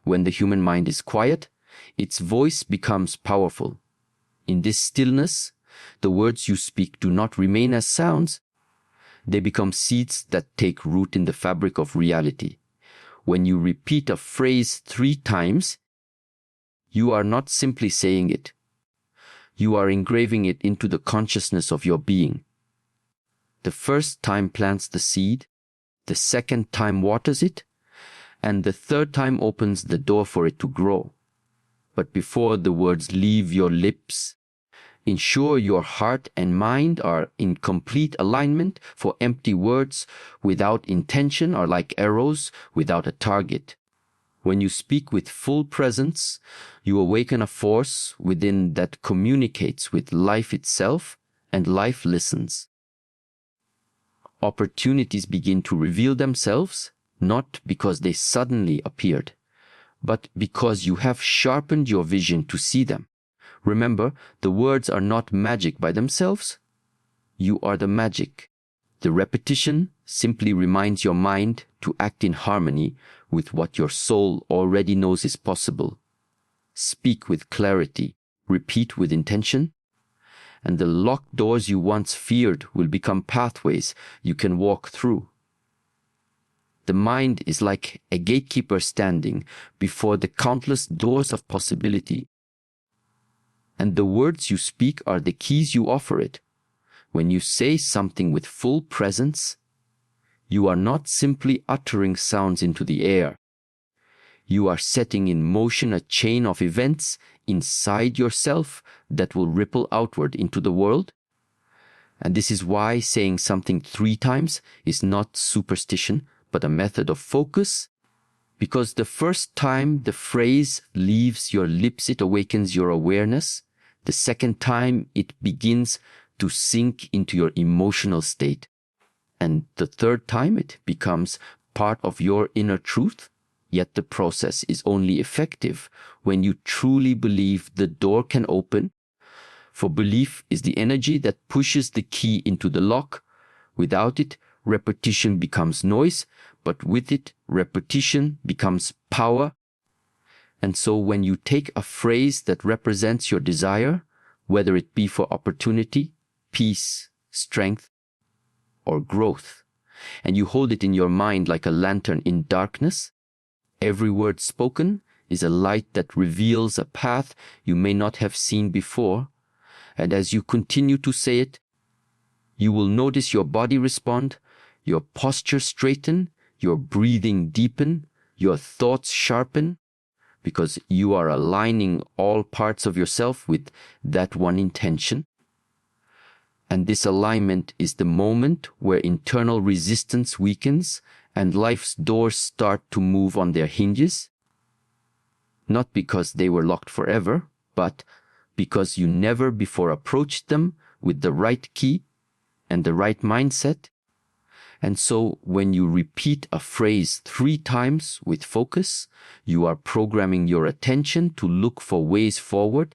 when the human mind is quiet, its voice becomes powerful. In this stillness, the words you speak do not remain as sounds. They become seeds that take root in the fabric of reality. When you repeat a phrase 3 times, you are not simply saying it. You are engraving it into the consciousness of your being. The first time plants the seed, the second time waters it, and the third time opens the door for it to grow. But before the words leave your lips, ensure your heart and mind are in complete alignment, for empty words without intention are like arrows without a target. When you speak with full presence, you awaken a force within that communicates with life itself, and life listens. Opportunities begin to reveal themselves, not because they suddenly appeared, but because you have sharpened your vision to see them. Remember, the words are not magic by themselves. You are the magic. The repetition simply reminds your mind to act in harmony with what your soul already knows is possible. Speak with clarity, repeat with intention, and the locked doors you once feared will become pathways you can walk through. The mind is like a gatekeeper standing before the countless doors of possibility. And the words you speak are the keys you offer it. When you say something with full presence, you are not simply uttering sounds into the air. You are setting in motion a chain of events inside yourself that will ripple outward into the world. And this is why saying something 3 times is not superstition, but a method of focus. Because the first time the phrase leaves your lips, it awakens your awareness. The second time, it begins to sink into your emotional state. And the third time, it becomes part of your inner truth. Yet the process is only effective when you truly believe the door can open. For belief is the energy that pushes the key into the lock. Without it, repetition becomes noise, but with it, repetition becomes power. And so when you take a phrase that represents your desire, whether it be for opportunity, peace, strength, or growth, and you hold it in your mind like a lantern in darkness, every word spoken is a light that reveals a path you may not have seen before. And as you continue to say it, you will notice your body respond, your posture straighten, your breathing deepen, your thoughts sharpen, because you are aligning all parts of yourself with that one intention. And this alignment is the moment where internal resistance weakens and life's doors start to move on their hinges. Not because they were locked forever, but because you never before approached them with the right key and the right mindset. And so when you repeat a phrase 3 times with focus, you are programming your attention to look for ways forward.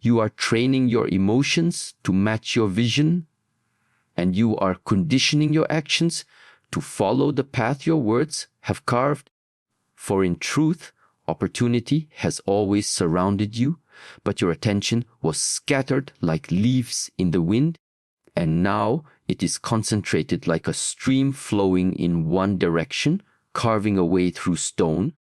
You are training your emotions to match your vision, and you are conditioning your actions to follow the path your words have carved. For in truth, opportunity has always surrounded you, but your attention was scattered like leaves in the wind, and now it is concentrated like a stream flowing in one direction, carving a way through stone.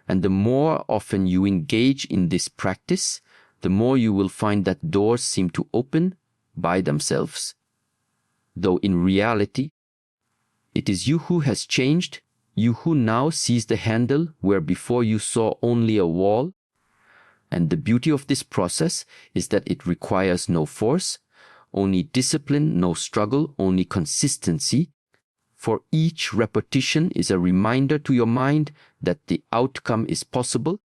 And the more often you engage in this practice, the more you will find that doors seem to open by themselves. Though in reality, it is you who has changed, you who now sees the handle where before you saw only a wall. And the beauty of this process is that it requires no force, only discipline, no struggle, only consistency. For each repetition is a reminder to your mind that the outcome is possible.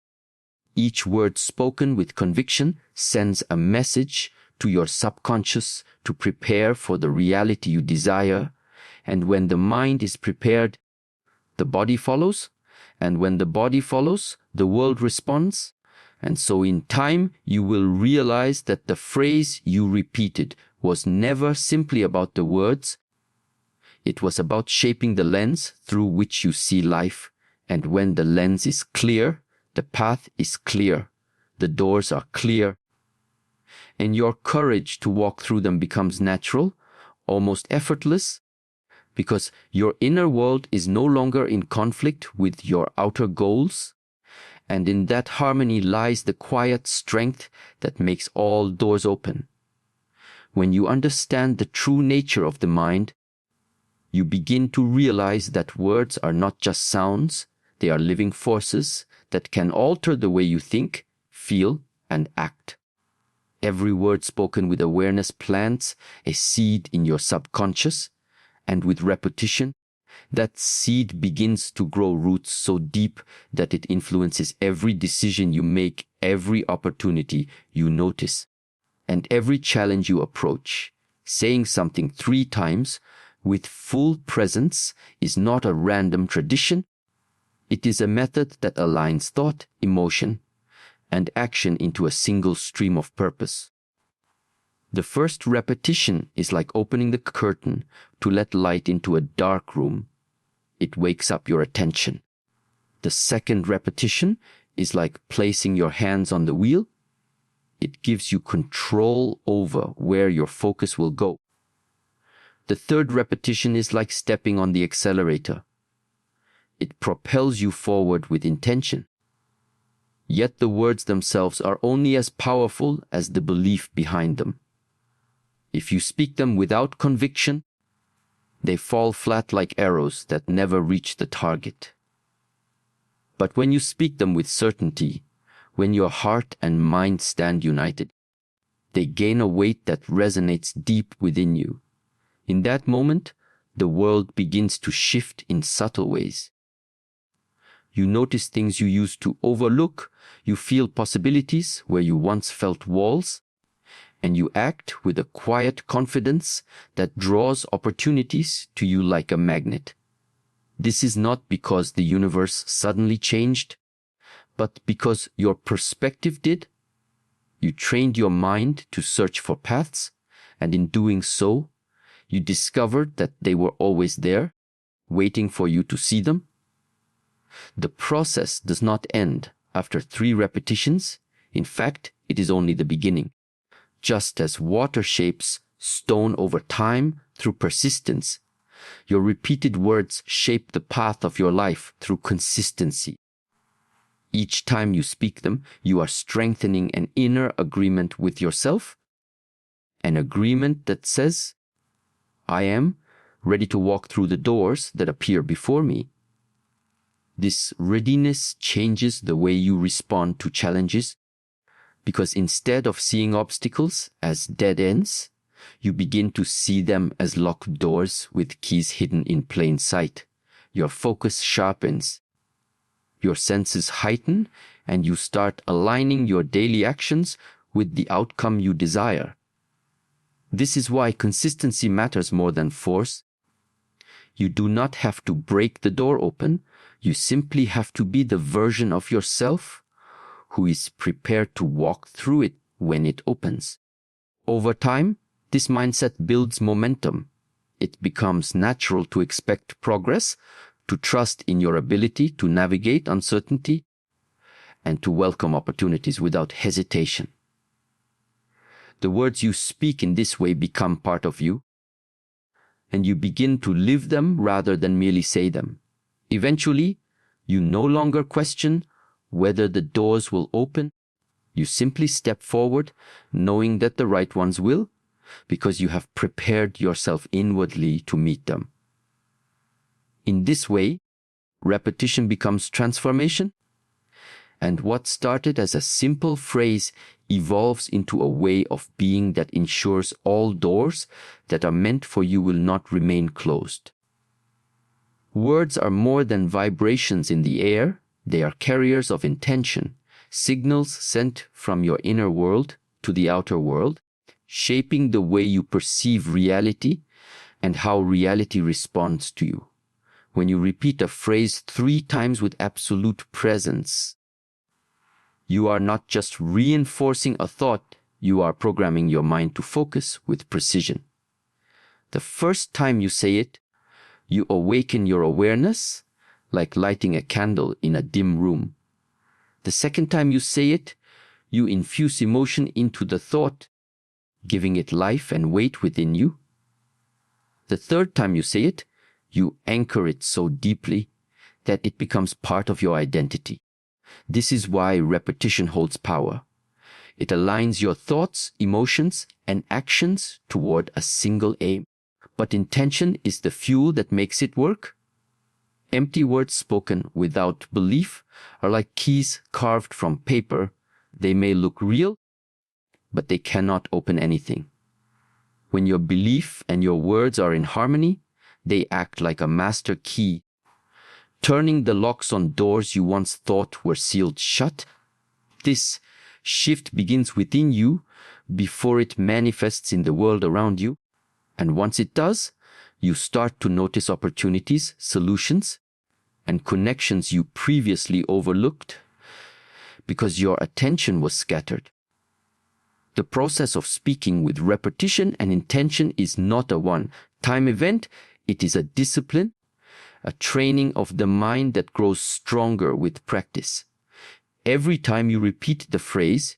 Each word spoken with conviction sends a message to your subconscious to prepare for the reality you desire. And when the mind is prepared, the body follows. And when the body follows, the world responds. And so in time, you will realize that the phrase you repeated was never simply about the words. It was about shaping the lens through which you see life And when the lens is clear, the path is clear, the doors are clear, and your courage to walk through them becomes natural, almost effortless, because your inner world is no longer in conflict with your outer goals, and in that harmony lies the quiet strength that makes all doors open. When you understand the true nature of the mind, you begin to realize that words are not just sounds, they are living forces that can alter the way you think, feel, and act. Every word spoken with awareness plants a seed in your subconscious, and with repetition, that seed begins to grow roots so deep that it influences every decision you make, every opportunity you notice, and every challenge you approach. Saying something 3 times with full presence is not a random tradition. It is a method that aligns thought, emotion, and action into a single stream of purpose. The first repetition is like opening the curtain to let light into a dark room. It wakes up your attention. The second repetition is like placing your hands on the wheel. It gives you control over where your focus will go. The third repetition is like stepping on the accelerator. It propels you forward with intention. Yet the words themselves are only as powerful as the belief behind them. If you speak them without conviction, they fall flat like arrows that never reach the target. But when you speak them with certainty, when your heart and mind stand united, they gain a weight that resonates deep within you. In that moment, the world begins to shift in subtle ways. You notice things you used to overlook, you feel possibilities where you once felt walls, and you act with a quiet confidence that draws opportunities to you like a magnet. This is not because the universe suddenly changed, but because your perspective did. You trained your mind to search for paths, and in doing so, you discovered that they were always there, waiting for you to see them. The process does not end after 3 repetitions. In fact, it is only the beginning. Just as water shapes stone over time through persistence, your repeated words shape the path of your life through consistency. Each time you speak them, you are strengthening an inner agreement with yourself, an agreement that says, I am ready to walk through the doors that appear before me. This readiness changes the way you respond to challenges, because instead of seeing obstacles as dead ends, you begin to see them as locked doors with keys hidden in plain sight. Your focus sharpens, your senses heighten, and you start aligning your daily actions with the outcome you desire. This is why consistency matters more than force. You do not have to break the door open. You simply have to be the version of yourself who is prepared to walk through it when it opens. Over time, this mindset builds momentum. It becomes natural to expect progress, to trust in your ability to navigate uncertainty, and to welcome opportunities without hesitation. The words you speak in this way become part of you, and you begin to live them rather than merely say them. Eventually, you no longer question whether the doors will open. You simply step forward, knowing that the right ones will, because you have prepared yourself inwardly to meet them. In this way, repetition becomes transformation, and what started as a simple phrase evolves into a way of being that ensures all doors that are meant for you will not remain closed. Words are more than vibrations in the air. They are carriers of intention, signals sent from your inner world to the outer world, shaping the way you perceive reality and how reality responds to you. When you repeat a phrase 3 times with absolute presence, you are not just reinforcing a thought, you are programming your mind to focus with precision. The first time you say it, you awaken your awareness. like lighting a candle in a dim room. The second time you say it, you infuse emotion into the thought, giving it life and weight within you. The third time you say it, you anchor it so deeply that it becomes part of your identity. This is why repetition holds power. It aligns your thoughts, emotions, and actions toward a single aim. But intention is the fuel that makes it work. Empty words spoken without belief are like keys carved from paper. They may look real, but they cannot open anything. When your belief and your words are in harmony, they act like a master key, turning the locks on doors you once thought were sealed shut. This shift begins within you before it manifests in the world around you. And once it does, you start to notice opportunities, solutions, and connections you previously overlooked because your attention was scattered. The process of speaking with repetition and intention is not a one-time event. It is a discipline, a training of the mind that grows stronger with practice. Every time you repeat the phrase,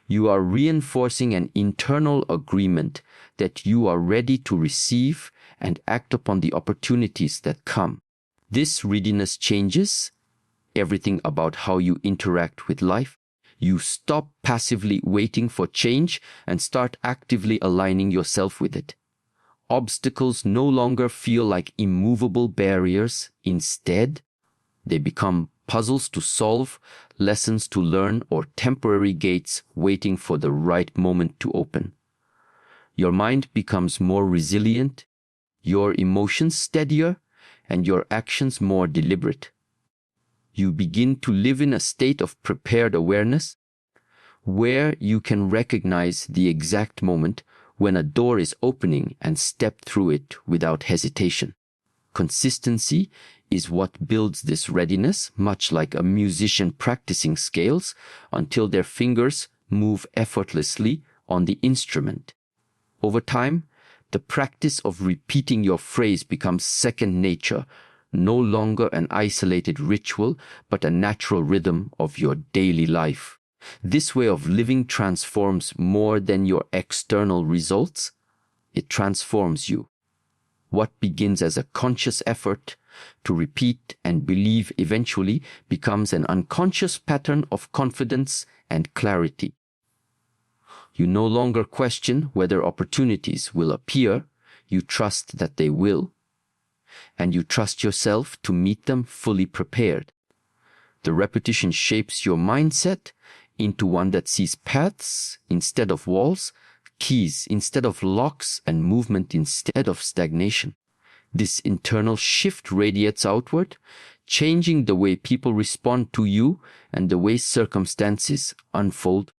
you are reinforcing an internal agreement that you are ready to receive and act upon the opportunities that come. This readiness changes everything about how you interact with life. You stop passively waiting for change and start actively aligning yourself with it. Obstacles no longer feel like immovable barriers. Instead, they become puzzles to solve, lessons to learn, or temporary gates waiting for the right moment to open. Your mind becomes more resilient, your emotions steadier, and your actions more deliberate. You begin to live in a state of prepared awareness, where you can recognize the exact moment when a door is opening and step through it without hesitation. Consistency is what builds this readiness, much like a musician practicing scales until their fingers move effortlessly on the instrument. Over time, the practice of repeating your phrase becomes second nature, no longer an isolated ritual, but a natural rhythm of your daily life. This way of living transforms more than your external results. It transforms you. What begins as a conscious effort to repeat and believe eventually becomes an unconscious pattern of confidence and clarity. You no longer question whether opportunities will appear. You trust that they will. And you trust yourself to meet them fully prepared. The repetition shapes your mindset into one that sees paths instead of walls, keys instead of locks, and movement instead of stagnation. This internal shift radiates outward, changing the way people respond to you and the way circumstances unfold.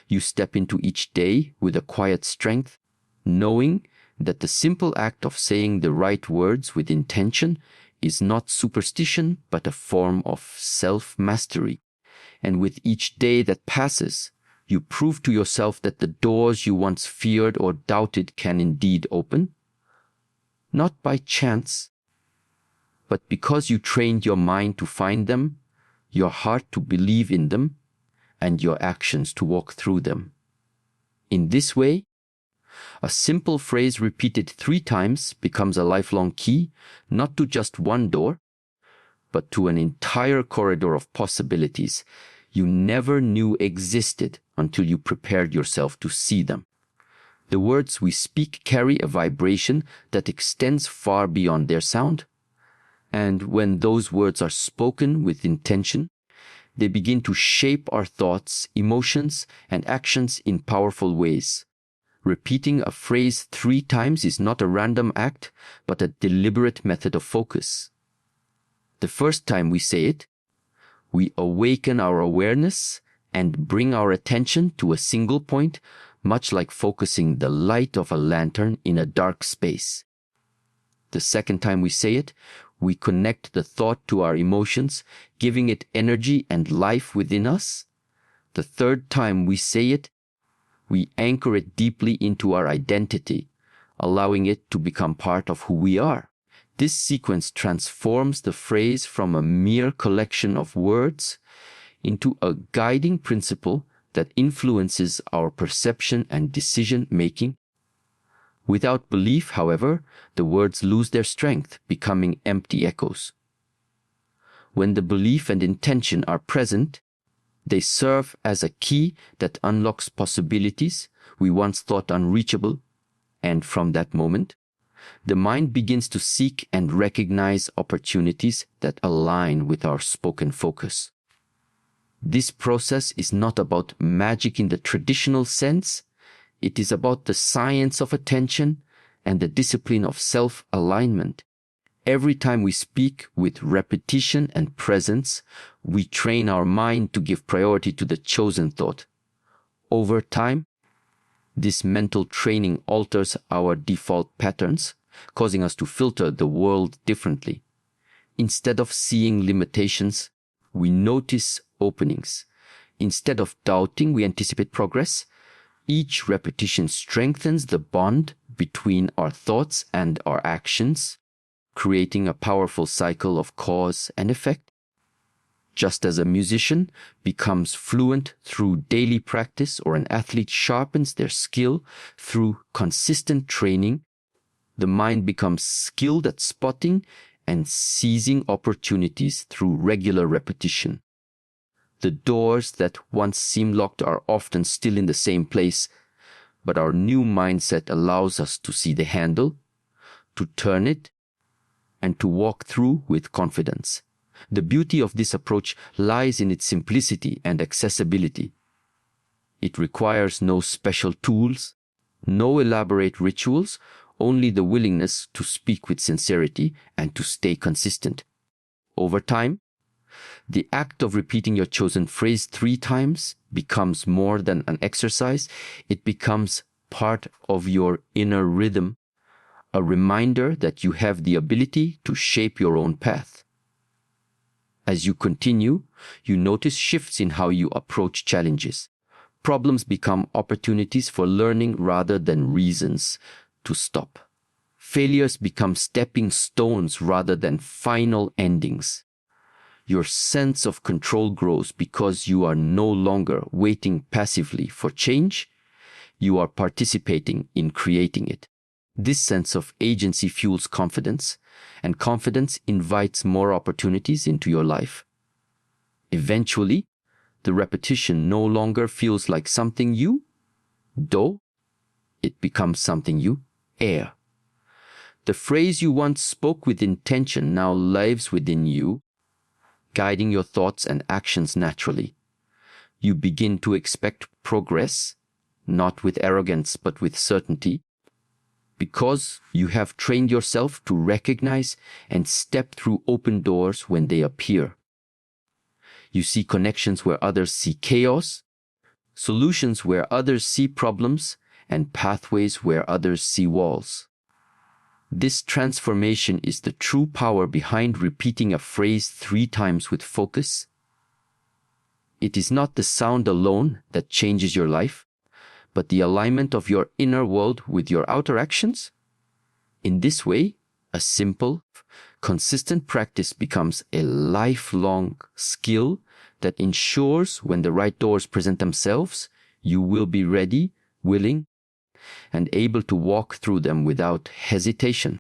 You step into each day with a quiet strength, knowing that the simple act of saying the right words with intention is not superstition, but a form of self-mastery. And with each day that passes, you prove to yourself that the doors you once feared or doubted can indeed open, not by chance, but because you trained your mind to find them, your heart to believe in them, and your actions to walk through them. In this way, a simple phrase repeated 3 times becomes a lifelong key, not to just one door, but to an entire corridor of possibilities you never knew existed until you prepared yourself to see them. The words we speak carry a vibration that extends far beyond their sound. And when those words are spoken with intention, they begin to shape our thoughts, emotions, and actions in powerful ways. Repeating a phrase 3 times is not a random act, but a deliberate method of focus. The first time we say it, we awaken our awareness and bring our attention to a single point, much like focusing the light of a lantern in a dark space. The second time we say it, we connect the thought to our emotions, giving it energy and life within us. The third time we say it, we anchor it deeply into our identity, allowing it to become part of who we are. This sequence transforms the phrase from a mere collection of words into a guiding principle that influences our perception and decision-making. Without belief, however, the words lose their strength, becoming empty echoes. When the belief and intention are present, they serve as a key that unlocks possibilities we once thought unreachable, and from that moment, the mind begins to seek and recognize opportunities that align with our spoken focus. This process is not about magic in the traditional sense. It is about the science of attention and the discipline of self-alignment. Every time we speak with repetition and presence, we train our mind to give priority to the chosen thought. Over time, this mental training alters our default patterns, causing us to filter the world differently. Instead of seeing limitations, we notice openings. Instead of doubting, we anticipate progress. Each repetition strengthens the bond between our thoughts and our actions, creating a powerful cycle of cause and effect. Just as a musician becomes fluent through daily practice or an athlete sharpens their skill through consistent training, the mind becomes skilled at spotting and seizing opportunities through regular repetition. The doors that once seemed locked are often still in the same place, but our new mindset allows us to see the handle, to turn it, and to walk through with confidence. The beauty of this approach lies in its simplicity and accessibility. It requires no special tools, no elaborate rituals, only the willingness to speak with sincerity and to stay consistent. Over time, the act of repeating your chosen phrase 3 times becomes more than an exercise. It becomes part of your inner rhythm, a reminder that you have the ability to shape your own path. As you continue, you notice shifts in how you approach challenges. Problems become opportunities for learning rather than reasons to stop. Failures become stepping stones rather than final endings. Your sense of control grows because you are no longer waiting passively for change. You are participating in creating it. This sense of agency fuels confidence, and confidence invites more opportunities into your life. Eventually, the repetition no longer feels like something you do, it becomes something you air. The phrase you once spoke with intention now lives within you, guiding your thoughts and actions naturally. You begin to expect progress, not with arrogance but with certainty, because you have trained yourself to recognize and step through open doors when they appear. You see connections where others see chaos, solutions where others see problems, and pathways where others see walls. This transformation is the true power behind repeating a phrase 3 times with focus. It is not the sound alone that changes your life, but the alignment of your inner world with your outer actions. In this way, a simple, consistent practice becomes a lifelong skill that ensures when the right doors present themselves, you will be ready, willing, and able to walk through them without hesitation.